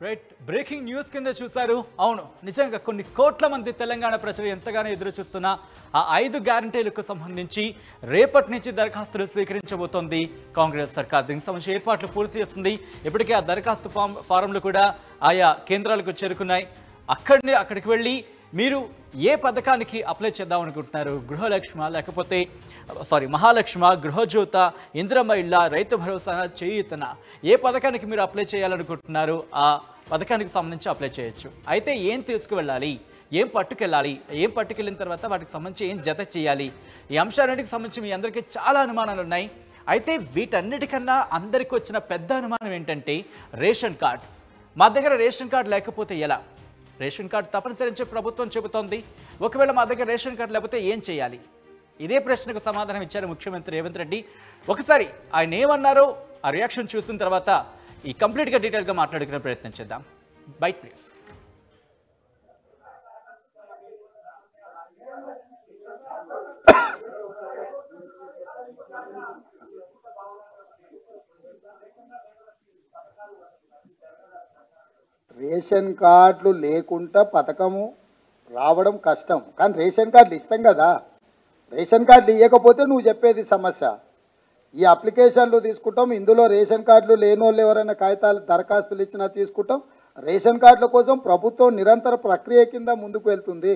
Right breaking news కింద చూశారు. అవును, నిజంగా కొన్ని కోట్ల మంది తెలంగాణ ప్రజలు ఎంతగానో ఎదురు చూస్తున్న ఆ 5 గ్యారంటీలకు సంబంధించి రేపటి నుంచి దరఖాస్తులు స్వీకరించబోతోంది కాంగ్రెస్ సర్కార్. దీనికి సంబంధించి ఏర్పాట్లు పూర్తి చేస్తుంది. ఇప్పటికే ఆ దరఖాస్తు ఫారంలు కూడా ఆయా కేంద్రాలకు చేరుకున్నాయి. అక్కడికి వెళ్ళి మీరు ఏ పథకానికి అప్లై చేద్దాం అనుకుంటున్నారు? గృహలక్ష్మ, లేకపోతే మహాలక్ష్మ, గృహజ్యోత, ఇందిరమ్మ ఇళ్ళ, రైతు భరోసా, చేయూతన, ఏ పథకానికి మీరు అప్లై చేయాలనుకుంటున్నారు ఆ పథకానికి సంబంధించి అప్లై చేయొచ్చు. అయితే ఏం తీసుకువెళ్ళాలి, ఏం పట్టుకెళ్ళిన తర్వాత వాటికి సంబంధించి ఏం జత చేయాలి, ఈ అంశాలన్నిటికి సంబంధించి మీ అందరికీ చాలా అనుమానాలు ఉన్నాయి. అయితే వీటన్నిటికన్నా అందరికీ వచ్చిన పెద్ద అనుమానం ఏంటంటే రేషన్ కార్డ్. మా దగ్గర రేషన్ కార్డు లేకపోతే ఎలా? రేషన్ కార్డు తప్పనిసరి ప్రభుత్వం చెబుతోంది. ఒకవేళ మా దగ్గర రేషన్ కార్డు లేకపోతే ఏం చేయాలి? ఇదే ప్రశ్నకు సమాధానం ఇచ్చారు ముఖ్యమంత్రి రేవంత్ రెడ్డి. ఒకసారి ఆయన ఏమన్నారో ఆ రియాక్షన్ చూసిన తర్వాత ఈ కంప్లీట్గా డీటెయిల్గా మాట్లాడుకునే ప్రయత్నం చేద్దాం. Byte please. రేషన్ కార్డులు లేకుండా పథకము రావడం కష్టం. కానీ రేషన్ కార్డులు ఇస్తాం కదా. రేషన్ కార్డులు ఇవ్వకపోతే నువ్వు చెప్పేది సమస్య. ఈ అప్లికేషన్లు తీసుకుంటాం, ఇందులో రేషన్ కార్డులు లేని వాళ్ళు ఎవరైనా కాగితాలు దరఖాస్తులు ఇచ్చినా తీసుకుంటాం. రేషన్ కార్డుల కోసం ప్రభుత్వం నిరంతర ప్రక్రియ కింద ముందుకు వెళ్తుంది.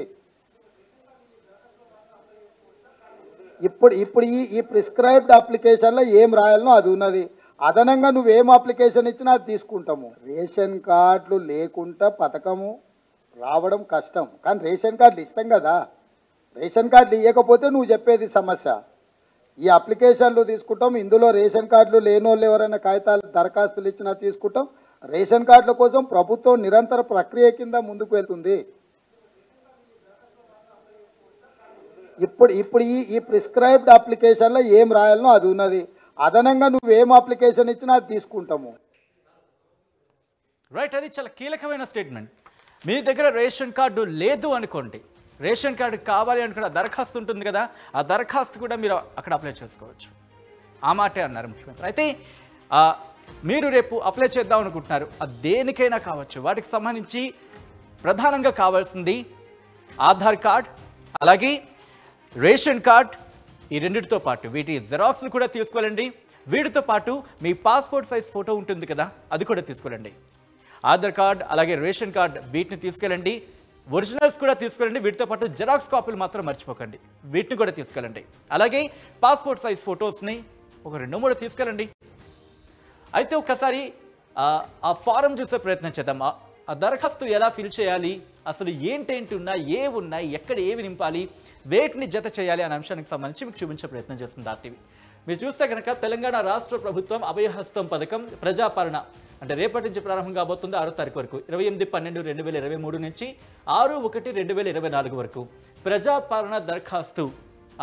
ఇప్పుడు ఈ ప్రిస్క్రైబ్డ్ అప్లికేషన్లో ఏం రాయాలనో అది ఉన్నది. అదనంగా నువ్వేం అప్లికేషన్ ఇచ్చినా అది తీసుకుంటాము. రేషన్ కార్డులు లేకుండా పథకము రావడం కష్టం. కానీ రేషన్ కార్డులు ఇస్తాం కదా. రేషన్ కార్డులు ఇవ్వకపోతే నువ్వు చెప్పేది సమస్య. ఈ అప్లికేషన్లు తీసుకుంటాం, ఇందులో రేషన్ కార్డులు లేని వాళ్ళు ఎవరైనా కాగితాలు దరఖాస్తులు ఇచ్చినా తీసుకుంటాం. రేషన్ కార్డుల కోసం ప్రభుత్వం నిరంతర ప్రక్రియ కింద ముందుకు వెళ్తుంది. ఇప్పుడు ఈ ప్రిస్క్రైబ్డ్ అప్లికేషన్లో ఏం రాయాలనో అది ఉన్నది. అదనంగా నువ్వేం అప్లికేషన్ ఇచ్చినా అది తీసుకుంటాము. రైట్, అది చాలా కీలకమైన స్టేట్మెంట్. మీ దగ్గర రేషన్ కార్డు లేదు అనుకోండి, రేషన్ కార్డు కావాలి అనుకున్న దరఖాస్తు ఉంటుంది కదా, ఆ దరఖాస్తు కూడా మీరు అక్కడ అప్లై చేసుకోవచ్చు. ఆ మాటే అన్నారు ముఖ్యమంత్రి. అయితే మీరు రేపు అప్లై చేద్దాం అనుకుంటున్నారు, అది దేనికైనా కావచ్చు. వాటికి సంబంధించి ప్రధానంగా కావాల్సింది ఆధార్ కార్డ్, అలాగే రేషన్ కార్డ్. ఈ రెండింటితో పాటు వీటి జెరాక్స్లు కూడా తీసుకెళ్ళండి. వీటితో పాటు మీ పాస్పోర్ట్ సైజ్ ఫోటో ఉంటుంది కదా, అది కూడా తీసుకెళ్ళండి. ఆధార్ కార్డ్ అలాగే రేషన్ కార్డ్ వీటిని తీసుకెళ్ళండి. ఒరిజినల్స్ కూడా తీసుకెళ్ళండి. వీటితో పాటు జెరాక్స్ కాపీలు మాత్రం మర్చిపోకండి, వీటిని కూడా తీసుకెళ్ళండి. అలాగే పాస్పోర్ట్ సైజ్ ఫొటోస్ని ఒక 2-3 తీసుకెళ్ళండి. అయితే ఒకసారి ఆ ఫారం చూసే ప్రయత్నం చేద్దాం. ఆ దరఖాస్తు ఎలా ఫిల్ చేయాలి, అసలు ఏంటేంటి ఉన్నాయి, ఎక్కడ ఏవి నింపాలి, వేటిని జత చేయాలి అనే అంశానికి సంబంధించి మీకు చూపించే ప్రయత్నం చేస్తుంది RTV. మీరు చూస్తే కనుక తెలంగాణ రాష్ట్ర ప్రభుత్వం అభయహస్తం పథకం ప్రజాపాలన అంటే రేపటి నుంచి ప్రారంభం కాబోతుంది. 6వ తారీఖు వరకు 28/12/2023 నుంచి 6/1/2024 వరకు ప్రజాపాలన దరఖాస్తు.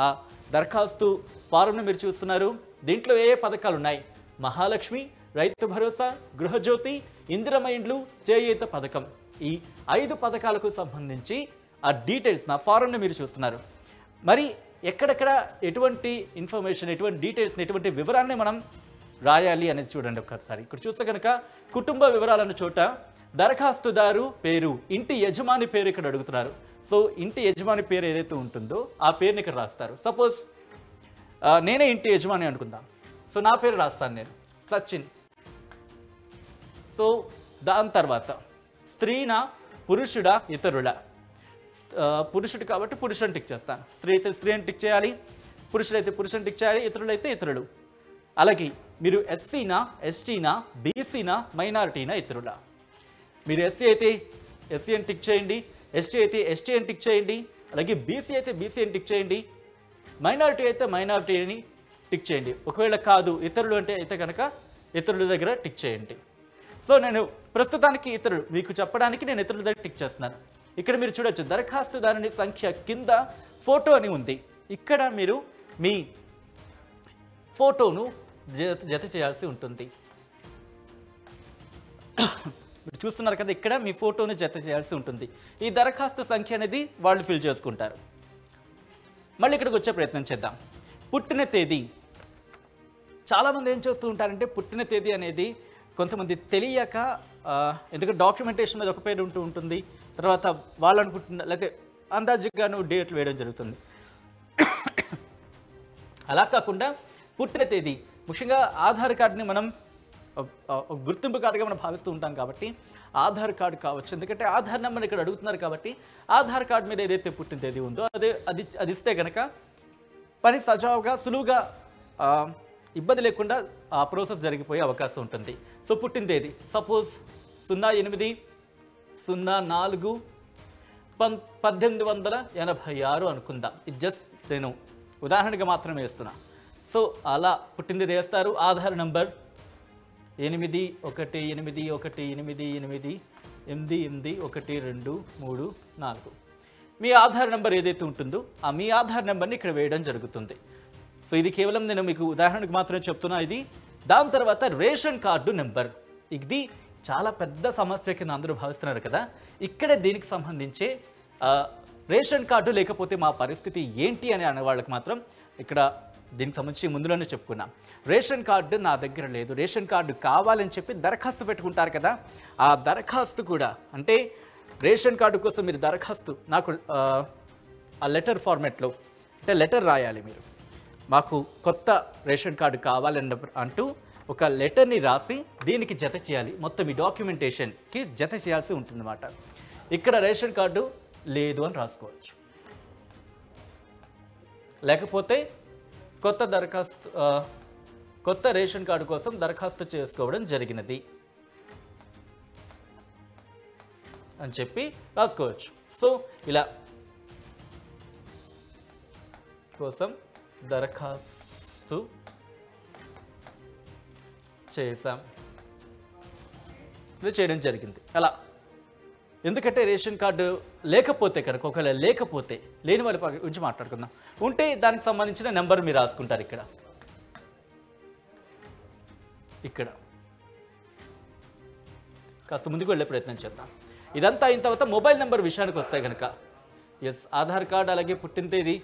ఆ దరఖాస్తు ఫారంను మీరు చూస్తున్నారు. దీంట్లో ఏ పథకాలు ఉన్నాయి? మహాలక్ష్మి, రైతు భరోసా, గృహజ్యోతి, ఇందిరమ్మ ఇండ్లు, చేయూత పథకం. ఈ 5 పథకాలకు సంబంధించి ఆ డీటెయిల్స్ నా ఫారంను మీరు చూస్తున్నారు. మరి ఎక్కడెక్కడ ఎటువంటి ఇన్ఫర్మేషన్, ఎటువంటి డీటెయిల్స్ని, ఎటువంటి వివరాన్ని మనం రాయాలి అనేది చూడండి ఒకసారి. ఇక్కడ చూస్తే కనుక కుటుంబ వివరాలన్న చోట దరఖాస్తుదారు పేరు, ఇంటి యజమాని పేరు ఇక్కడ అడుగుతున్నారు. సో ఇంటి యజమాని పేరు ఏదైతే ఉంటుందో ఆ పేరుని ఇక్కడ రాస్తారు. సపోజ్ నేనే ఇంటి యజమాని అనుకుందాం. సో నా పేరు రాస్తాను నేను, సచిన్. సో దాని తర్వాత స్త్రీనా, పురుషుడా, ఇతరుల. పురుషుడు కాబట్టి పురుషుని టిక్ చేస్తాను. స్త్రీ అయితే స్త్రీ అని టిక్ చేయాలి, పురుషుడైతే పురుషుని టిక్ చేయాలి, ఇతరులైతే ఇతరులు. అలాగే మీరు ఎస్సీనా, ఎస్టీనా, బీసీనా, మైనారిటీనా, ఇతరుల. మీరు ఎస్సీ అయితే ఎస్సీ అని టిక్ చేయండి, ఎస్టీ అయితే ఎస్టీ అని టిక్ చేయండి, అలాగే బీసీ అయితే బీసీ అని టిక్ చేయండి, మైనారిటీ అయితే మైనారిటీ అని టిక్ చేయండి. ఒకవేళ కాదు ఇతరులు అయితే కనుక ఇతరుల దగ్గర టిక్ చేయండి. సో నేను ప్రస్తుతానికి ఇతరులు మీకు చెప్పడానికి నేను ఇతరుల దగ్గర టిక్ చేస్తున్నాను. ఇక్కడ మీరు చూడొచ్చు దరఖాస్తుదారుని సంఖ్య కింద ఫోటో అని ఉంది. ఇక్కడ మీరు మీ ఫోటోను జత చేయాల్సి ఉంటుంది. మీరు చూస్తున్నారు కదా, ఇక్కడ మీ ఫోటోను జత చేయాల్సి ఉంటుంది. ఈ దరఖాస్తు సంఖ్య అనేది వాళ్ళు ఫిల్ చేసుకుంటారు. మళ్ళీ ఇక్కడికి వచ్చే ప్రయత్నం చేద్దాం. పుట్టిన తేదీ. చాలామంది ఏం చేస్తూ ఉంటారంటే పుట్టిన తేదీ అనేది కొంతమంది తెలియక ఎందుకంటే డాక్యుమెంటేషన్ మీద ఒక పేరు ఉంటుంది, తర్వాత వాళ్ళు అనుకుంటున్న లేకపోతే అందాజుగాను డేట్లు వేయడం జరుగుతుంది. అలా కాకుండా పుట్టిన తేదీ, ముఖ్యంగా ఆధార్ కార్డుని మనం గుర్తింపు కార్డుగా మనం భావిస్తూ ఉంటాం కాబట్టి ఆధార్ కార్డు కావచ్చు, ఎందుకంటే ఆధార్ నెంబర్ ఇక్కడ అడుగుతున్నారు కాబట్టి ఆధార్ కార్డు మీద ఏదైతే పుట్టిన తేదీ ఉందో అది ఇస్తే కనుక పని సజావుగా సులువుగా ఇబ్బంది లేకుండా ఆ ప్రాసెస్ జరిగిపోయే అవకాశం ఉంటుంది. సో పుట్టిన తేదీ సపోజ్ 08/04/1886 అనుకుందాం. ఇది జస్ట్ నేను ఉదాహరణగా మాత్రమే వేస్తున్నా. సో అలా పుట్టిన తేదీ వేస్తారు. ఆధార్ నంబర్ 818888881234. మీ ఆధార్ నెంబర్ ఏదైతే ఉంటుందో మీ ఆధార్ నెంబర్ని ఇక్కడ వేయడం జరుగుతుంది. సో ఇది కేవలం నేను మీకు ఉదాహరణకు మాత్రమే చెప్తున్నా. ఇది దాని తర్వాత రేషన్ కార్డు నెంబర్, ఇది చాలా పెద్ద సమస్య కింద అందరూ భావిస్తున్నారు కదా. ఇక్కడే దీనికి సంబంధించే రేషన్ కార్డు లేకపోతే మా పరిస్థితి ఏంటి అని అనే వాళ్ళకి మాత్రం ఇక్కడ దీనికి సంబంధించి ముందులోనే చెప్పుకున్నాం. రేషన్ కార్డు నా దగ్గర లేదు, రేషన్ కార్డు కావాలని చెప్పి దరఖాస్తు పెట్టుకుంటారు కదా. ఆ దరఖాస్తు కూడా అంటే రేషన్ కార్డు కోసం మీరు దరఖాస్తు నాకు ఆ లెటర్ ఫార్మాట్లో అంటే లెటర్ రాయాలి. మీరు మాకు కొత్త రేషన్ కార్డు కావాలని అంటూ ఒక లెటర్ని రాసి దీనికి జత చేయాలి. మొత్తం ఈ డాక్యుమెంటేషన్కి జత చేయాల్సి ఉంటుందన్నమాట. ఇక్కడ రేషన్ కార్డు లేదు అని రాసుకోవచ్చు, లేకపోతే కొత్త రేషన్ కార్డు కోసం దరఖాస్తు చేసుకోవడం జరిగినది అని చెప్పి రాసుకోవచ్చు. సో ఇలా కోసం దరఖాస్తు చేసాం, ఇది చేయడం జరిగింది. అలా ఎందుకంటే రేషన్ కార్డు లేకపోతే కనుక ఒకవేళ లేని వాళ్ళ గురించి మాట్లాడుకుందాం. ఉంటే దానికి సంబంధించిన నెంబర్ మీరు రాసుకుంటారు. ఇక్కడ కాస్త ముందుకు వెళ్ళే ప్రయత్నం చేద్దాం. ఇదంతా అయిన తర్వాత మొబైల్ నెంబర్ విషయానికి వస్తే కనుక ఆధార్ కార్డు అలాగే పుట్టిన తేదీ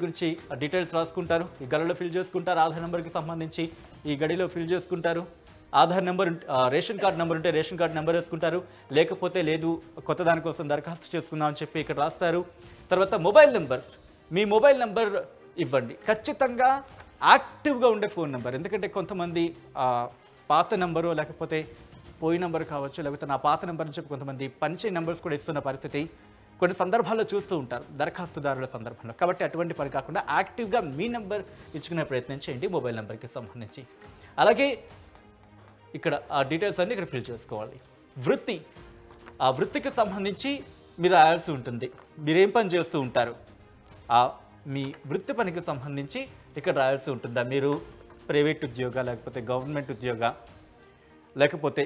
గురించి డీటెయిల్స్ రాసుకుంటారు. ఈ గడిలో ఫిల్ చేసుకుంటారు. ఆధార్ నెంబర్కి సంబంధించి ఈ గడిలో ఫిల్ చేసుకుంటారు. Aadhaar number ration card number ఉంటే రేషన్ కార్డు నెంబర్ వేసుకుంటారు, లేకపోతే లేదు కొత్త దానికోసం దరఖాస్తు చేసుకుందాం అని చెప్పి ఇక్కడ రాస్తారు. తర్వాత మొబైల్ నెంబర్, మీ మొబైల్ నెంబర్ ఇవ్వండి. ఖచ్చితంగా యాక్టివ్గా ఉండే ఫోన్ నెంబర్, ఎందుకంటే కొంతమంది పాత నెంబరు లేకపోతే పోయి నెంబర్ కావచ్చు, లేకపోతే నా పాత నెంబర్ అని చెప్పి కొంతమంది పంచే నెంబర్స్ కూడా ఇస్తున్న పరిస్థితి కొన్ని సందర్భాల్లో చూస్తూ ఉంటారు దరఖాస్తుదారుల సందర్భంలో. కాబట్టి అటువంటి పని కాకుండా యాక్టివ్గా మీ నెంబర్ ఇచ్చుకునే ప్రయత్నం చేయండి మొబైల్ నెంబర్కి సంబంధించి. అలాగే ఇక్కడ ఆ డీటెయిల్స్ అన్నీ ఇక్కడ ఫిల్ చేసుకోవాలి. వృత్తి, ఆ వృత్తికి సంబంధించి మీరు రాయాల్సి ఉంటుంది. మీరేం పని చేస్తూ ఉంటారు, మీ వృత్తి పనికి సంబంధించి ఇక్కడ రాయాల్సి ఉంటుందా. మీరు ప్రైవేట్ ఉద్యోగ లేకపోతే గవర్నమెంట్ ఉద్యోగ లేకపోతే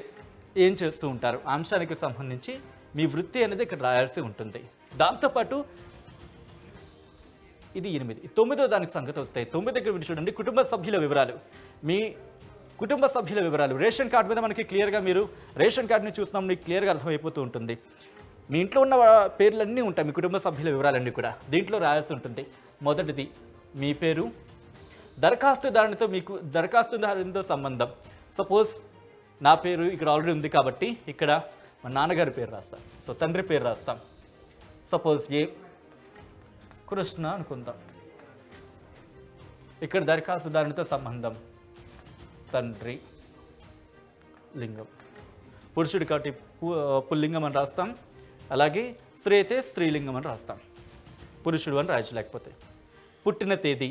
ఏం చేస్తూ ఉంటారు, అంశానికి సంబంధించి మీ వృత్తి అనేది ఇక్కడ రాయాల్సి ఉంటుంది. దాంతోపాటు ఇది 8. 9వ దానికి సంగతి వస్తాయి. 9 దగ్గర మీరు చూడండి, కుటుంబ సభ్యుల వివరాలు. మీ కుటుంబ సభ్యుల వివరాలు రేషన్ కార్డు మీద మనకి క్లియర్గా, మీరు రేషన్ కార్డుని చూసినాం మీకు క్లియర్గా అర్థమైపోతూ ఉంటుంది. మీ ఇంట్లో ఉన్న పేర్లన్నీ ఉంటాయి, మీ కుటుంబ సభ్యుల వివరాలన్నీ కూడా దీంట్లో రాయాల్సి ఉంటుంది. మొదటిది మీ పేరు, దరఖాస్తుదారునితో సంబంధం. సపోజ్ నా పేరు ఇక్కడ ఆల్రెడీ ఉంది కాబట్టి ఇక్కడ మా నాన్నగారి పేరు రాస్తాం. సో తండ్రి పేరు రాస్తాం. సపోజ్ ఏ కృష్ణ అనుకుందాం. ఇక్కడ దరఖాస్తుదారునితో సంబంధం తండ్రి, లింగం. పురుషుడి కాబట్టి పుల్లింగం అని రాస్తాం. అలాగే స్త్రీ అయితే స్త్రీలింగం అని రాస్తాం. పురుషుడు అని రాయచ్చు. లేకపోతే పుట్టిన తేదీ,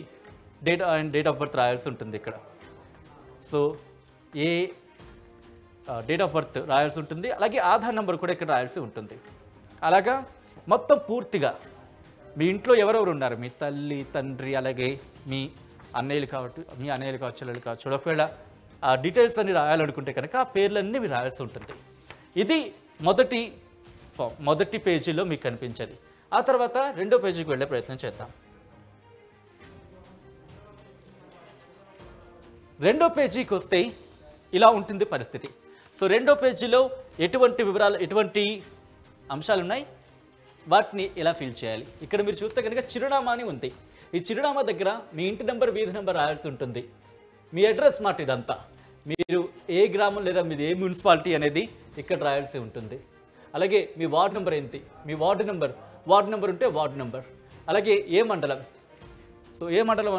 డేట్ ఆఫ్ బర్త్ రాయాల్సి ఉంటుంది ఇక్కడ. So A date of birth రాయాల్సి ఉంటుంది. అలాగే ఆధార్ నెంబర్ కూడా ఇక్కడ రాయాల్సి ఉంటుంది. అలాగా మొత్తం పూర్తిగా మీ ఇంట్లో ఎవరెవరు ఉన్నారు, మీ తల్లి, తండ్రి, అలాగే మీ అన్నయ్యలు కావచ్చు, చెల్లెలు కావచ్చు. ఒకవేళ ఆ డీటెయిల్స్ అన్ని రాయాలనుకుంటే కనుక ఆ పేర్లన్నీ మీరు రాయాల్సి ఉంటుంది. ఇది మొదటి పేజీలో మీకు కనిపించేది. ఆ తర్వాత రెండో పేజీకి వెళ్ళే ప్రయత్నం చేద్దాం. రెండో పేజీకి వస్తే ఇలా ఉంటుంది పరిస్థితి. సో రెండో పేజీలో ఎటువంటి వివరాలు, ఎటువంటి అంశాలు ఉన్నాయి, వాటిని ఎలా ఫిల్ చేయాలి. ఇక్కడ మీరు చూస్తే కనుక చిరునామా అని ఉంది. ఈ చిరునామా దగ్గర మీ ఇంటి నెంబర్, వీధి నెంబర్ రాయాల్సి ఉంటుంది. మీ అడ్రస్ మాట ఇదంతా. మీరు ఏ గ్రామం లేదా మీది ఏ మున్సిపాలిటీ అనేది ఇక్కడ రాయాల్సి ఉంటుంది. అలాగే మీ వార్డు నెంబర్ ఏంటి, మీ వార్డు నెంబర్ ఉంటే వార్డు నెంబర్, అలాగే ఏ మండలం, సో ఏ మండలం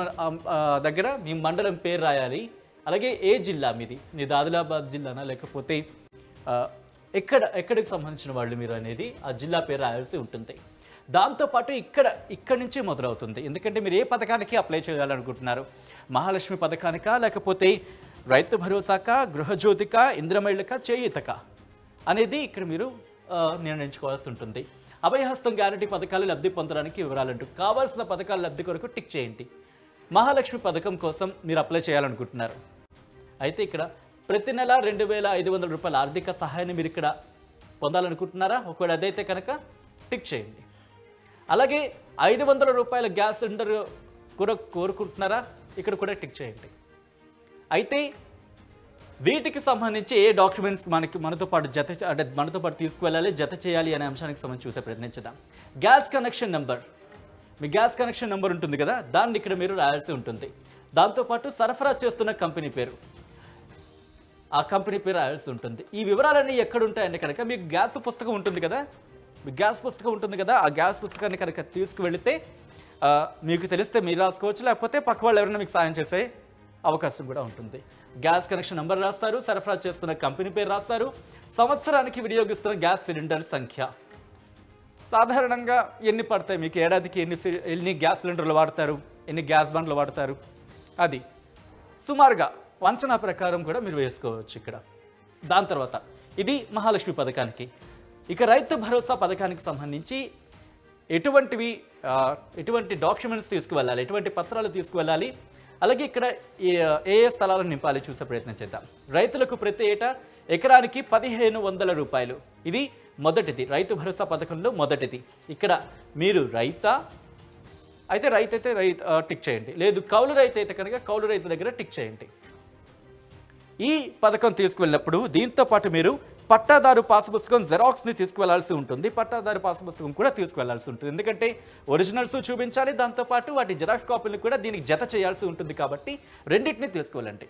దగ్గర మీ మండలం పేరు రాయాలి. అలాగే ఏ జిల్లా మీది ఆదిలాబాద్ జిల్లానా లేకపోతే ఎక్కడికి సంబంధించిన వాళ్ళు మీరు అనేది ఆ జిల్లా పేరు రాయాల్సి ఉంటుంది. దాంతోపాటు ఇక్కడి నుంచి మొదలవుతుంది. ఎందుకంటే మీరు ఏ పథకానికి అప్లై చేయాలనుకుంటున్నారు, మహాలక్ష్మి పథకానికా లేకపోతే రైతు భరోసాకా, గృహజ్యోతిక, ఇంద్రమహిళక, చేయూతక అనేది ఇక్కడ మీరు నిర్ణయించుకోవాల్సి ఉంటుంది. అభయహస్తం గ్యారంటీ పథకాలు లబ్ధి పొందడానికి వివరాలంటూ కావాల్సిన పథకాల లబ్ధి కొరకు టిక్ చేయండి. మహాలక్ష్మి పథకం కోసం మీరు అప్లై చేయాలనుకుంటున్నారు, అయితే ఇక్కడ ప్రతి నెల 2,500 రూపాయల ఆర్థిక సహాయాన్ని మీరు ఇక్కడ పొందాలనుకుంటున్నారా? ఒకవేళ అదైతే కనుక టిక్ చేయండి. అలాగే 500 రూపాయల గ్యాస్ సిలిండర్ కోరుకుంటున్నారా? ఇక్కడ కూడా టిక్ చేయండి. అయితే వీటికి సంబంధించి ఏ డాక్యుమెంట్స్ మనతో పాటు తీసుకువెళ్ళాలి, జత చేయాలి అనే అంశానికి సంబంధించి చూసే ప్రయత్నించుదాం. గ్యాస్ కనెక్షన్ నెంబర్, మీ గ్యాస్ కనెక్షన్ నెంబర్ ఉంటుంది కదా, దాన్ని ఇక్కడ మీరు రాయాల్సి ఉంటుంది. దాంతోపాటు సరఫరా చేస్తున్న కంపెనీ పేరు, ఆ కంపెనీ పేరు రాయాల్సి ఉంటుంది. ఈ వివరాలన్నీ ఎక్కడ ఉంటాయంటే కనుక మీకు గ్యాస్ పుస్తకం ఉంటుంది కదా, ఆ గ్యాస్ పుస్తకాన్ని కనుక తీసుకువెళితే మీకు తెలిస్తే మీరు రాసుకోవచ్చు, లేకపోతే పక్క వాళ్ళు ఎవరైనా మీకు సాయం చేసే అవకాశం కూడా ఉంటుంది. గ్యాస్ కనెక్షన్ నెంబర్ రాస్తారు, సరఫరా చేస్తున్న కంపెనీ పేరు రాస్తారు, సంవత్సరానికి వినియోగిస్తున్న గ్యాస్ సిలిండర్ సంఖ్య, సాధారణంగా ఎన్ని పడతాయి మీకు, ఏడాదికి ఎన్ని గ్యాస్ సిలిండర్లు వాడతారు, ఎన్ని గ్యాస్ బండ్లు వాడతారు, అది సుమారుగా వంచనా ప్రకారం కూడా మీరు వేసుకోవచ్చు ఇక్కడ. దాని తర్వాత ఇది మహాలక్ష్మి పథకానికి. ఇక రైతు భరోసా పథకానికి సంబంధించి ఎటువంటి డాక్యుమెంట్స్ తీసుకువెళ్ళాలి, ఎటువంటి పత్రాలు తీసుకువెళ్ళాలి, అలాగే ఇక్కడ ఏ స్థలాలను నింపాలి చూసే ప్రయత్నం చేద్దాం. రైతులకు ప్రతి ఏటా ఎకరానికి 1,500 రూపాయలు, ఇది మొదటిది, రైతు భరోసా పథకంలో మొదటిది. ఇక్కడ మీరు రైతు టిక్ చేయండి, లేదు కౌలు రైతు అయితే కనుక కౌలు రైతు దగ్గర టిక్ చేయండి. ఈ పథకం తీసుకువెళ్ళినప్పుడు దీంతో పాటు మీరు పట్టాదారు పాసు పుస్తకం జెరాక్స్ని తీసుకువెళ్లాల్సి ఉంటుంది. పట్టాదారు పాసు పుస్తకం కూడా తీసుకువెళ్లాల్సి ఉంటుంది, ఎందుకంటే ఒరిజినల్స్ చూపించాలి, దాంతోపాటు వాటి జెరాక్స్ కాపీలు కూడా దీనికి జత చేయాల్సి ఉంటుంది. కాబట్టి రెండింటిని తీసుకువెళ్ళండి.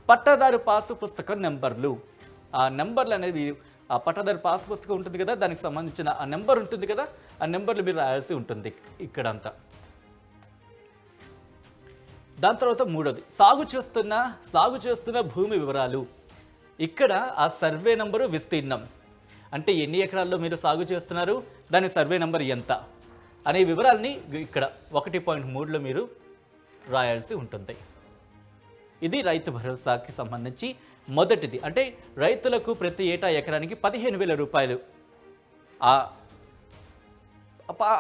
పట్టాదారు పాసు పుస్తకం నెంబర్లు, ఆ నెంబర్లు అనేది ఆ పట్టాదారు పాసు పుస్తకం ఉంటుంది కదా, దానికి సంబంధించిన ఆ నెంబర్ ఉంటుంది కదా, ఆ నెంబర్లు మీరు రాయాల్సి ఉంటుంది ఇక్కడంతా. దాని తర్వాత మూడోది సాగు చేస్తున్న భూమి వివరాలు. ఇక్కడ ఆ సర్వే నంబరు, విస్తీర్ణం, అంటే ఎన్ని ఎకరాల్లో మీరు సాగు చేస్తున్నారు, దాని సర్వే నంబర్ ఎంత అనే వివరాల్ని ఇక్కడ 1.3లో మీరు రాయాల్సి ఉంటుంది. ఇది రైతు భరోసాకి సంబంధించి మొదటిది. అంటే రైతులకు ప్రతి ఏటా ఎకరానికి 15,000 రూపాయలు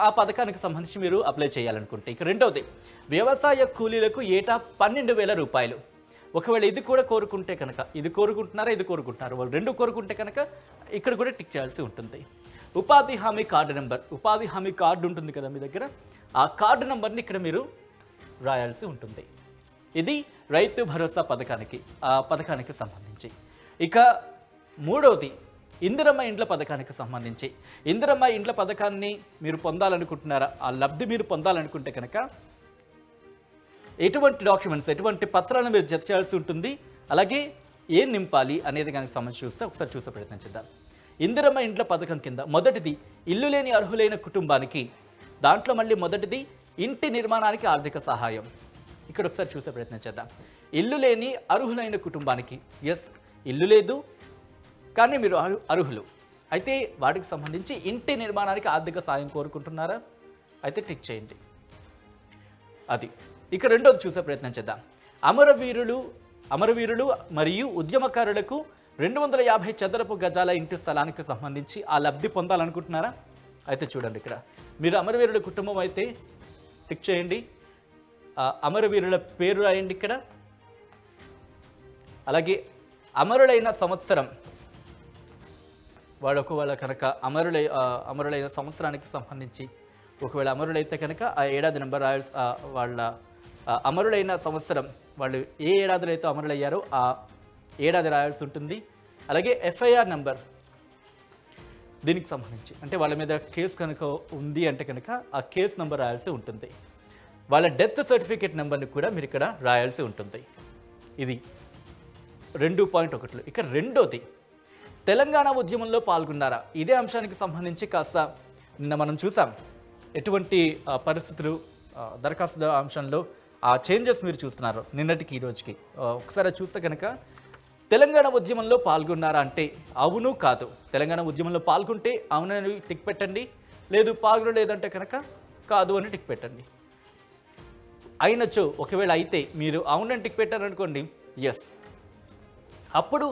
ఆ పథకానికి సంబంధించి మీరు అప్లై చేయాలనుకుంటే. ఇక రెండవది వ్యవసాయ కూలీలకు ఏటా 12,000 రూపాయలు. ఒకవేళ ఇది కూడా కోరుకుంటే కనుక, ఇది కోరుకుంటున్నారు, వాళ్ళు రెండు కోరుకుంటే కనుక ఇక్కడ కూడా టిక్ చేయాల్సి ఉంటుంది. ఉపాధి హామీ కార్డు నెంబర్, ఉపాధి హామీ కార్డు ఉంటుంది కదా మీ దగ్గర, ఆ కార్డు నెంబర్ని ఇక్కడ మీరు రాయాల్సి ఉంటుంది. ఇది రైతు భరోసా పథకానికి సంబంధించి. ఇక మూడవది ఇందిరమ్మ ఇండ్ల పథకానికి సంబంధించి. ఇందిరమ్మ ఇండ్ల పథకాన్ని మీరు పొందాలనుకుంటున్నారా, ఆ లబ్ధి మీరు పొందాలనుకుంటే కనుక ఎటువంటి డాక్యుమెంట్స్, ఎటువంటి పత్రాలను మీరు జత చేయాల్సి ఉంటుంది, అలాగే ఏం నింపాలి అనేది కనుక సంబంధించి ఒకసారి చూసే ప్రయత్నం చేద్దాం. ఇందిరమ్మ ఇండ్ల పథకం కింద మొదటిది ఇల్లు లేని అర్హులైన కుటుంబానికి, దాంట్లో మళ్ళీ మొదటిది ఇంటి నిర్మాణానికి ఆర్థిక సహాయం. ఇక్కడ ఒకసారి చూసే ప్రయత్నం చేద్దాం. ఇల్లు లేని అర్హులైన కుటుంబానికి, ఎస్ ఇల్లు లేదు కానీ మీరు అర్హులు, అయితే వాటికి సంబంధించి ఇంటి నిర్మాణానికి ఆర్థిక సాయం కోరుకుంటున్నారా, అయితే టిక్ చేయండి. అది. ఇక రెండోది చూసే ప్రయత్నం చేద్దాం. అమరవీరులు మరియు ఉద్యమకారులకు 250 చదరపు గజాల ఇంటి స్థలానికి సంబంధించి ఆ లబ్ధి పొందాలనుకుంటున్నారా, అయితే చూడండి ఇక్కడ మీరు అమరవీరుల కుటుంబం అయితే టిక్ చేయండి, అమరవీరుల పేరు రాయండి ఇక్కడ. అలాగే అమరులైన సంవత్సరం, ఒకవేళ కనుక అమరులైన సంవత్సరానికి సంబంధించి ఒకవేళ అమరులైతే కనుక ఆ ఏడాది నెంబర్ రాయాల్సి, వాళ్ళ అమరులైన సంవత్సరం, వాళ్ళు ఏ ఏడాదిలో అయితే అమరులయ్యారో ఆ ఏడాది రాయాల్సి ఉంటుంది. అలాగే ఎఫ్ఐఆర్ నెంబర్ దీనికి సంబంధించి, అంటే వాళ్ళ మీద కేసు కనుక ఉంది అంటే కనుక ఆ కేసు నెంబర్ రాయాల్సి ఉంటుంది. వాళ్ళ డెత్ సర్టిఫికేట్ నెంబర్ని కూడా మీరు ఇక్కడ రాయాల్సి ఉంటుంది. ఇది 2.1. ఇక రెండోది, తెలంగాణ ఉద్యమంలో పాల్గొన్నారా? ఇదే అంశానికి సంబంధించి కాస్త నిన్న మనం చూసాం ఎటువంటి పరిస్థితులు దరఖాస్తు అంశంలో ఆ చేంజెస్ మీరు చూస్తున్నారు నిన్నటికి ఈ రోజుకి. ఒకసారి చూస్తే కనుక తెలంగాణ ఉద్యమంలో పాల్గొన్నారా అంటే అవును కాదు. తెలంగాణ ఉద్యమంలో పాల్గొంటే అవునని టిక్ పెట్టండి, లేదు పాల్గొనలేదంటే కనుక కాదు అని టిక్ పెట్టండి. అయినచో ఒకవేళ అయితే మీరు అవునని టిక్ పెట్టారనుకోండి, ఎస్, అప్పుడు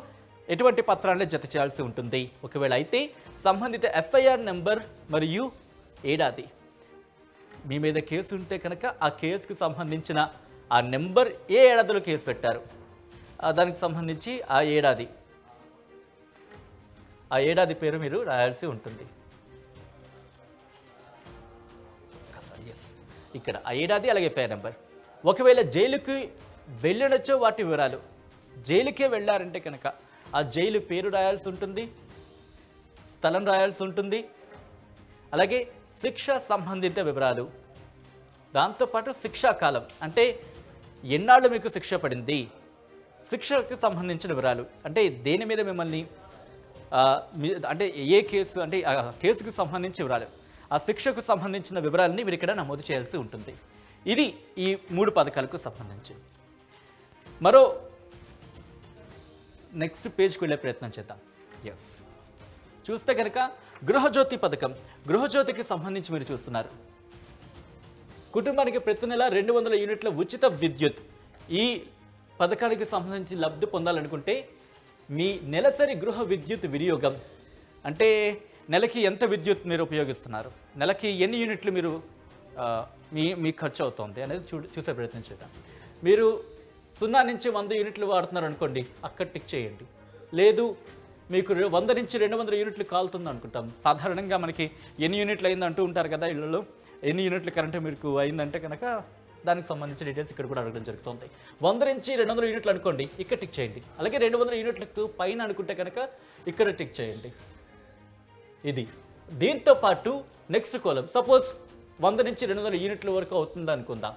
ఎటువంటి పత్రాన్ని జత చేయాల్సి ఉంటుంది. ఒకవేళ అయితే సంబంధిత ఎఫ్ఐఆర్ నెంబర్ మరియు ఏడాది, మీ మీద కేసు ఉంటే కనుక ఆ కేసుకు సంబంధించిన ఆ నెంబర్, ఏ ఏడాదిలో కేసు పెట్టారు దానికి సంబంధించి ఆ ఏడాది పేరు మీరు రాయాల్సి ఉంటుంది. ఇక్కడ ఆ ఏడాది, అలాగే ఎఫ్ఐఆర్ నెంబర్. ఒకవేళ జైలుకి వెళ్ళినచ్చో వాటి వివరాలు, జైలుకే వెళ్ళారంటే కనుక ఆ జైలు పేరు రాయాల్సి ఉంటుంది, స్థలం రాయాల్సి ఉంటుంది, అలాగే శిక్ష సంబంధిత వివరాలు, దాంతోపాటు శిక్షా కాలం అంటే ఎన్నాళ్ళు మీకు శిక్ష పడింది, శిక్షకు సంబంధించిన వివరాలు, అంటే దేని మీద మిమ్మల్ని అంటే ఏ కేసు, అంటే ఆ కేసుకు సంబంధించిన వివరాలు, ఆ శిక్షకు సంబంధించిన వివరాలని మీరు ఇక్కడ నమోదు చేయాల్సి ఉంటుంది. ఇది ఈ 3 పథకాలకు సంబంధించి. మరో నెక్స్ట్ పేజ్కి వెళ్ళే ప్రయత్నం చేద్దాం. ఎస్, చూస్తే కనుక గృహజ్యోతి పథకం, గృహజ్యోతికి సంబంధించి మీరు చూస్తున్నారు. కుటుంబానికి ప్రతి నెల 200 యూనిట్ల ఉచిత విద్యుత్. ఈ పథకానికి సంబంధించి లబ్ధి పొందాలనుకుంటే మీ నెలసరి గృహ విద్యుత్ వినియోగం, అంటే నెలకి ఎంత విద్యుత్ మీరు ఉపయోగిస్తున్నారు, నెలకి ఎన్ని యూనిట్లు మీరు మీ ఖర్చు అవుతుంది అనేది చూసే ప్రయత్నం చేద్దాం. మీరు 0 నుంచి 100 యూనిట్లు వాడుతున్నారు అనుకోండి, అక్కడ టిక్ చేయండి. లేదు మీకు 100 నుంచి 200 యూనిట్లు కాలుతుంది అనుకుంటాం. సాధారణంగా మనకి ఎన్ని యూనిట్లు అయింది అంటూ ఉంటారు కదా ఇళ్ళలో, ఎన్ని యూనిట్ల కరెంటు మీకు అయిందంటే కనుక దానికి సంబంధించిన డీటెయిల్స్ ఇక్కడ కూడా అడగడం జరుగుతుంది. 100 నుంచి 200 యూనిట్లు అనుకోండి, ఇక్కడ టిక్ చేయండి. అలాగే 200 యూనిట్లకు పైన అనుకుంటే కనుక ఇక్కడ టిక్ చేయండి. ఇది దీంతో పాటు నెక్స్ట్ కాలం, సపోజ్ 100 నుంచి 200 యూనిట్ల వరకు అవుతుంది అనుకుందాం,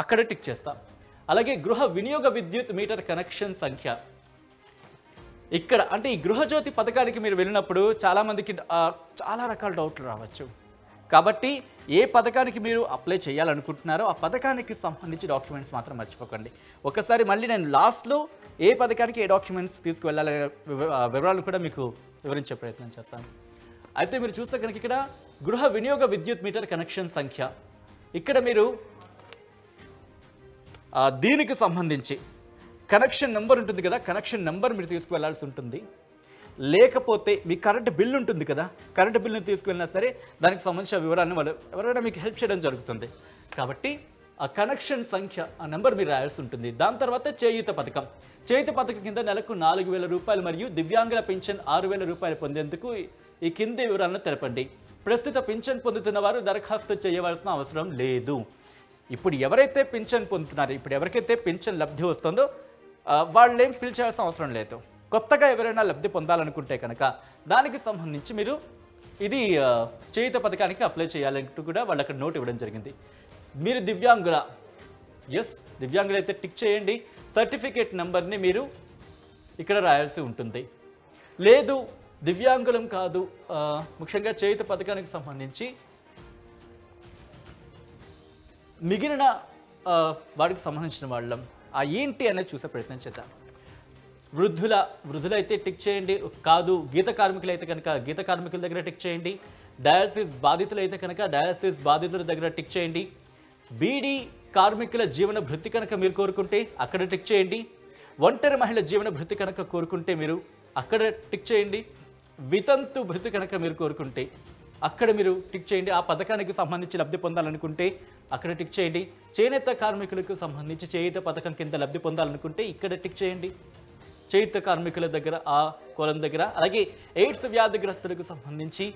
అక్కడ టిక్ చేస్తాం. అలాగే గృహ వినియోగ విద్యుత్ మీటర్ కనెక్షన్ సంఖ్య, ఇక్కడ అంటే ఈ గృహజ్యోతి పథకానికి మీరు వెళ్ళినప్పుడు చాలామందికి చాలా రకాల డౌట్లు రావచ్చు. కాబట్టి ఏ పథకానికి మీరు అప్లై చేయాలనుకుంటున్నారో ఆ పథకానికి సంబంధించి డాక్యుమెంట్స్ మాత్రం మర్చిపోకండి. ఒకసారి మళ్ళీ నేను లాస్ట్లో ఏ పథకానికి ఏ డాక్యుమెంట్స్ తీసుకువెళ్ళాలనే వివరాలు కూడా మీకు వివరించే ప్రయత్నం చేస్తాను. అయితే మీరు చూస్తే కనుక ఇక్కడ గృహ వినియోగ విద్యుత్ మీటర్ కనెక్షన్ సంఖ్య, ఇక్కడ మీరు దీనికి సంబంధించి కనెక్షన్ నెంబర్ ఉంటుంది కదా, కనెక్షన్ నెంబర్ మీరు తీసుకువెళ్లాల్సి ఉంటుంది. లేకపోతే మీ కరెంట్ బిల్ ఉంటుంది కదా, కరెంట్ బిల్ని తీసుకువెళ్ళినా సరే దానికి సంబంధించిన వివరాలను వాళ్ళు ఎవరైనా మీకు హెల్ప్ చేయడం జరుగుతుంది. కాబట్టి ఆ కనెక్షన్ సంఖ్య, ఆ నెంబర్ మీరు రాయాల్సి ఉంటుంది. దాని తర్వాత చేయూత పథకం, చేయూత పథకం కింద నెలకు 4,000 రూపాయలు మరియు దివ్యాంగుల పింఛన్ 6,000 రూపాయలు పొందేందుకు ఈ కింది వివరాలను తెలపండి. ప్రస్తుత పింఛన్ పొందుతున్న వారు దరఖాస్తు చేయవలసిన అవసరం లేదు. ఇప్పుడు ఎవరైతే పింఛన్ పొందుతున్నారో, ఇప్పుడు ఎవరికైతే పింఛన్ లబ్ధి వస్తుందో వాళ్ళు ఏం ఫిల్ చేయాల్సిన అవసరం లేదు. కొత్తగా ఎవరైనా లబ్ధి పొందాలనుకుంటే కనుక దానికి సంబంధించి మీరు ఇది చేయూత పథకానికి అప్లై చేయాలంటూ కూడా వాళ్ళు అక్కడ నోట్ ఇవ్వడం జరిగింది. మీరు దివ్యాంగుల, ఎస్ దివ్యాంగులైతే టిక్ చేయండి. సర్టిఫికేట్ నెంబర్ని మీరు ఇక్కడ రాయాల్సి ఉంటుంది. లేదు దివ్యాంగులం కాదు, ముఖ్యంగా చేయూత పథకానికి సంబంధించి మిగిలిన వాడికి సంబంధించిన వాళ్ళం ఏంటి అనేది చూసే ప్రయత్నం చేద్దాం. వృద్ధులైతే టిక్ చేయండి. కాదు గీత కార్మికులు అయితే కనుక గీత కార్మికుల దగ్గర టిక్ చేయండి. డయాలసిస్ బాధితులు అయితే కనుక డయాలసిస్ బాధితుల దగ్గర టిక్ చేయండి. బీడీ కార్మికుల జీవన భృతి కనుక మీరు కోరుకుంటే అక్కడ టిక్ చేయండి. ఒంటరి మహిళ జీవన భృతి కనుక కోరుకుంటే మీరు అక్కడ టిక్ చేయండి. వితంతు భృతి కనుక మీరు కోరుకుంటే అక్కడ మీరు టిక్ చేయండి. ఆ పథకానికి సంబంధించి లబ్ధి పొందాలనుకుంటే అక్కడ టిక్ చేయండి. చేనేత కార్మికులకు సంబంధించి చేయూత పథకం కింద లబ్ధి పొందాలనుకుంటే ఇక్కడ టిక్ చేయండి. చేయూత కార్మికుల దగ్గర ఆ కోలం దగ్గర, అలాగే ఎయిడ్స్ వ్యాధిగ్రస్తులకు సంబంధించి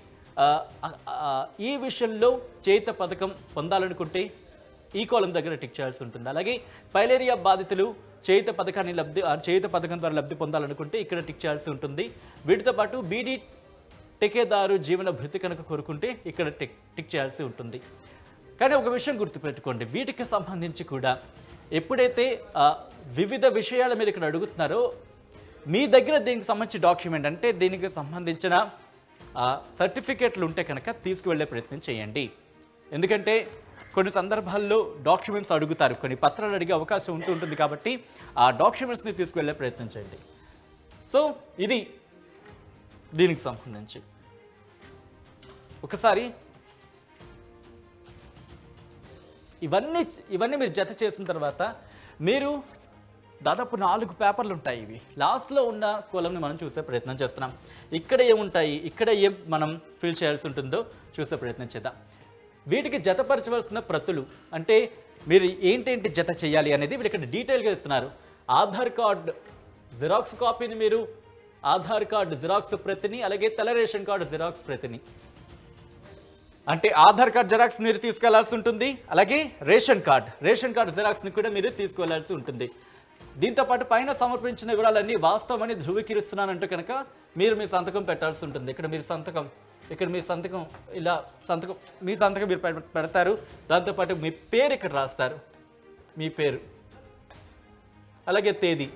ఈ విషయంలో చేయూత పథకం పొందాలనుకుంటే ఈ కోలం దగ్గర టిక్ చేయాల్సి ఉంటుంది. అలాగే పైలేరియా బాధితులు చేయూత పథకం ద్వారా లబ్ధి పొందాలనుకుంటే ఇక్కడ టిక్ చేయాల్సి ఉంటుంది. వీటితో పాటు బీడీ టికేదారు జీవన భృతి కనుక కోరుకుంటే ఇక్కడ టిక్ చేయాల్సి ఉంటుంది. కానీ ఒక విషయం గుర్తుపెట్టుకోండి, వీటికి సంబంధించి కూడా ఎప్పుడైతే వివిధ విషయాల మీద ఇక్కడ అడుగుతున్నారో మీ దగ్గర దీనికి సంబంధించి డాక్యుమెంట్ అంటే దీనికి సంబంధించిన సర్టిఫికేట్లు ఉంటే కనుక తీసుకువెళ్ళే ప్రయత్నం చేయండి. ఎందుకంటే కొన్ని సందర్భాల్లో డాక్యుమెంట్స్ అడుగుతారు, కొన్ని పత్రాలు అడిగే అవకాశం ఉంటుంది కాబట్టి ఆ డాక్యుమెంట్స్ని తీసుకువెళ్ళే ప్రయత్నం చేయండి. సో ఇది దీనికి సంబంధించి ఒకసారి ఇవన్నీ మీరు జత చేసిన తర్వాత మీరు దాదాపు 4 పేపర్లు ఉంటాయి. ఇవి లాస్ట్లో ఉన్న కోలంని మనం చూసే ప్రయత్నం చేస్తున్నాం. ఇక్కడ ఏముంటాయి, ఇక్కడ ఏం మనం ఫిల్ చేయాల్సి ఉంటుందో చూసే ప్రయత్నం చేద్దాం. వీటికి జతపరచవలసిన ప్రతులు అంటే మీరు ఏంటేంటి జత చేయాలి అనేది వీళ్ళు ఇక్కడ డీటెయిల్గా ఇస్తున్నారు. ఆధార్ కార్డు జిరాక్స్ కాపీని మీరు ఆధార్ కార్డు జిరాక్స్ ప్రతిని, అలాగే తెల్ల రేషన్ కార్డు జిరాక్స్ ప్రతిని, అంటే ఆధార్ కార్డు జిరాక్స్ మీరు తీసుకెళ్లాల్సి ఉంటుంది. అలాగే రేషన్ కార్డు జిరాక్స్ని కూడా మీరు తీసుకువెళ్లాల్సి ఉంటుంది. దీంతోపాటు పైన సమర్పించిన వివరాలన్నీ వాస్తవమని ధృవీకరిస్తున్నానంటూ కనుక మీరు మీ సంతకం పెట్టాల్సి ఉంటుంది. ఇక్కడ మీ సంతకం ఇలా మీ సంతకం మీరు పెడతారు. దాంతోపాటు మీ పేరు ఇక్కడ రాస్తారు, మీ పేరు, అలాగే తేదీ,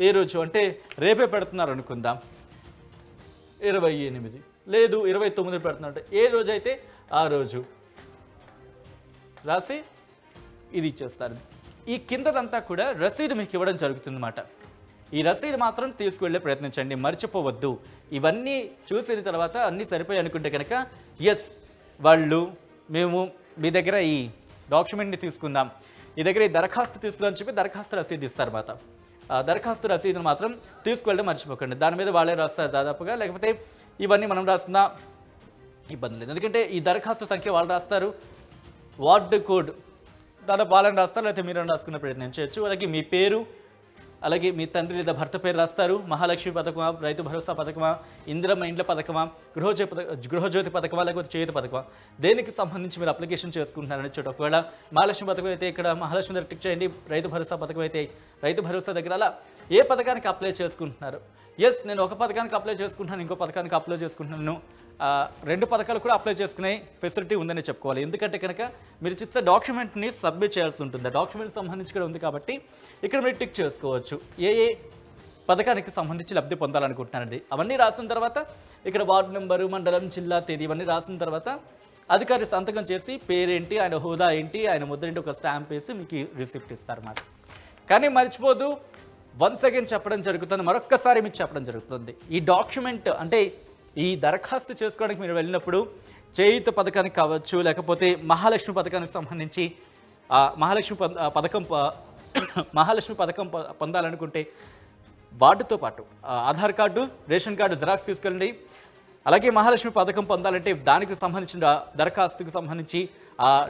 ఏ రోజు అంటే రేపే పెడుతున్నారు అనుకుందాం, 28 లేదు 29 పెడుతున్నారు, ఏ రోజు అయితే ఆ రోజు రాసి ఇది ఇచ్చేస్తారు. ఈ కిందదంతా కూడా రసీదు మీకు ఇవ్వడం జరుగుతుందన్నమాట. ఈ రసీదు మాత్రం తీసుకువెళ్ళే ప్రయత్నించండి, మర్చిపోవద్దు. ఇవన్నీ చూసిన తర్వాత అన్నీ సరిపోయి అనుకుంటే కనుక ఎస్ మేము మీ దగ్గర ఈ డాక్యుమెంట్ని తీసుకుందాం, ఈ దగ్గర ఈ దరఖాస్తు తీసుకుందామని చెప్పి దరఖాస్తు రసీదు ఇస్తారన్నమాట. దరఖాస్తు రసీదును మాత్రం తీసుకువెళ్ళడం మర్చిపోకండి. దాని మీద వాళ్ళే రాస్తారు దాదాపుగా, లేకపోతే ఇవన్నీ మనం రాస్తున్నా ఇబ్బంది లేదు. ఎందుకంటే ఈ దరఖాస్తు సంఖ్య వాళ్ళు రాస్తారు, వార్డు కోడ్ దాదాపు వాళ్ళని రాస్తారు, లేకపోతే మీరు రాసుకునే ప్రయత్నం చేయొచ్చు. అలాగే మీ పేరు, అలాగే మీ తండ్రి లేదా భర్త పేరు రాస్తారు. మహాలక్ష్మి పథకమా, రైతు భరోసా పథకమా, ఇందిరమ్మ ఇండ్ల పథకమా, గృహజ్యోతి పథకమా, లేకపోతే చేయూత పథకమా, దేనికి సంబంధించి మీరు అప్లికేషన్ చేసుకుంటున్నారని చోట ఒకవేళ మహాలక్ష్మి పథకం అయితే ఇక్కడ మహాలక్ష్మి దగ్గర టిక్ చేయండి, రైతు భరోసా పథకం అయితే రైతు భరోసా దగ్గర, అలా ఏ పథకానికి అప్లై చేసుకుంటున్నారు. ఎస్ నేను ఒక పథకానికి అప్లై చేసుకుంటున్నాను, ఇంకో పథకానికి అప్లై చేసుకుంటున్నాను, 2 పథకాలు కూడా అప్లై చేసుకునే ఫెసిలిటీ ఉందని చెప్పుకోవాలి. ఎందుకంటే కనుక మీరు చిత్త డాక్యుమెంట్ని సబ్మిట్ చేయాల్సి ఉంటుంది. డాక్యుమెంట్ సంబంధించి కూడా ఉంది కాబట్టి ఇక్కడ మీరు టిక్ చేసుకోవచ్చు ఏ పథకానికి సంబంధించి లబ్ధి పొందాలనుకుంటున్నారండి. అవన్నీ రాసిన తర్వాత ఇక్కడ వార్డు నెంబరు, మండలం, జిల్లా, తేదీ ఇవన్నీ రాసిన తర్వాత అధికారి సంతకం చేసి పేరేంటి, ఆయన హోదా ఏంటి, ఆయన ముద్రేంటి ఒక స్టాంప్ వేసి మీకు రిసిప్ట్ ఇస్తారన్నమాట. కానీ మర్చిపోదు, వన్స్ అగైన్ చెప్పడం జరుగుతుంది, మరొక్కసారి మీకు చెప్పడం జరుగుతుంది. ఈ డాక్యుమెంట్ అంటే ఈ దరఖాస్తు చేసుకోవడానికి మీరు వెళ్ళినప్పుడు చేయూత పథకానికి కావచ్చు, లేకపోతే మహాలక్ష్మి పథకానికి సంబంధించి మహాలక్ష్మి పథకం పొందాలనుకుంటే వాటితో పాటు Aadhaar card, ration card xerox తీసుకెళ్ళండి. అలాగే మహాలక్ష్మి పథకం పొందాలంటే దానికి సంబంధించిన దరఖాస్తుకు సంబంధించి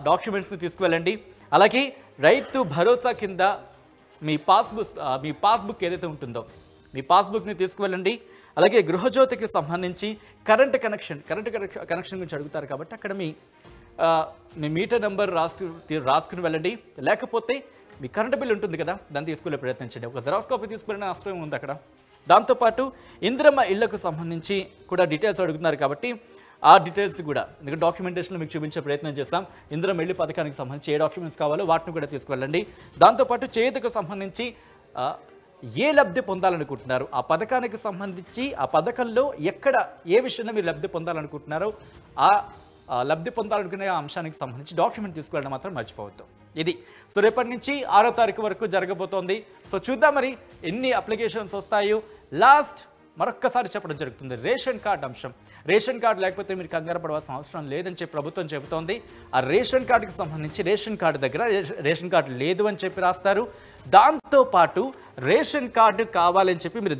డాక్యుమెంట్స్ని తీసుకువెళ్ళండి. అలాగే రైతు భరోసా కింద మీ పాస్బుక్ ఏదైతే ఉంటుందో మీ పాస్బుక్ని తీసుకువెళ్ళండి. అలాగే గృహజ్యోతికి సంబంధించి కరెంట్ కనెక్షన్ గురించి అడుగుతారు కాబట్టి అక్కడ మీ మీటర్ నెంబర్ రాసుకుని వెళ్ళండి. లేకపోతే మీ కరెంట్ బిల్ ఉంటుంది కదా, దాన్ని తీసుకునే ప్రయత్నించండి. ఒక జెరాక్స్ కాపీ తీసుకునే అవసరం ఉంది అక్కడ. దాంతోపాటు ఇందిరమ్మ ఇళ్లకు సంబంధించి కూడా డీటెయిల్స్ అడుగుతున్నారు కాబట్టి ఆ డీటెయిల్స్ కూడా ఎందుకంటే డాక్యుమెంటేషన్లో మీకు చూపించే ప్రయత్నం చేస్తాం. ఇందిరమ్మ ఇళ్ల పథకానికి సంబంధించి ఏ డాక్యుమెంట్స్ కావాలో వాటిని కూడా తీసుకువెళ్ళండి. దాంతోపాటు చేతికి సంబంధించి ఏ లబ్ధి పొందాలనుకుంటున్నారు, ఆ పథకానికి సంబంధించి ఆ పథకంలో ఎక్కడ ఏ విషయంలో మీరు లబ్ధి పొందాలనుకుంటున్నారో ఆ లబ్ధి పొందాలనుకునే అంశానికి సంబంధించి డాక్యుమెంట్ తీసుకువెళ్ళడం మాత్రం మర్చిపోవద్దు. ఇది సో రేపటి నుంచి 6వ తారీఖు వరకు జరగబోతోంది. సో చూద్దాం మరి ఎన్ని అప్లికేషన్స్ వస్తాయో. లాస్ట్ మరొక్కసారి చెప్పడం జరుగుతుంది రేషన్ కార్డు అంశం. రేషన్ కార్డు లేకపోతే మీరు కంగారు పడవలసిన అవసరం లేదని చెప్పి ప్రభుత్వం చెబుతోంది. ఆ రేషన్ కార్డుకి సంబంధించి రేషన్ కార్డు దగ్గర రేషన్ కార్డు లేదు అని చెప్పి రాస్తారు. దాంతోపాటు రేషన్ కార్డు కావాలని చెప్పి మీరు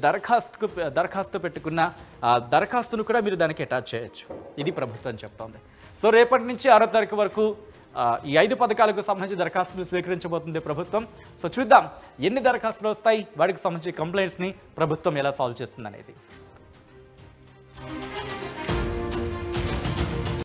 దరఖాస్తు పెట్టుకున్న ఆ దరఖాస్తును కూడా మీరు దానికి అటాచ్ చేయొచ్చు. ఇది ప్రభుత్వం చెప్తోంది. సో రేపటి నుంచి 6వ తారీఖు వరకు ఈ 5 పథకాలకు సంబంధించి దరఖాస్తులు స్వీకరించబోతుంది ప్రభుత్వం. సో చూద్దాం ఎన్ని దరఖాస్తులు వస్తాయి, వాటికి సంబంధించి కంప్లైంట్స్ని ప్రభుత్వం ఎలా సాల్వ్ చేస్తుంది అనేది.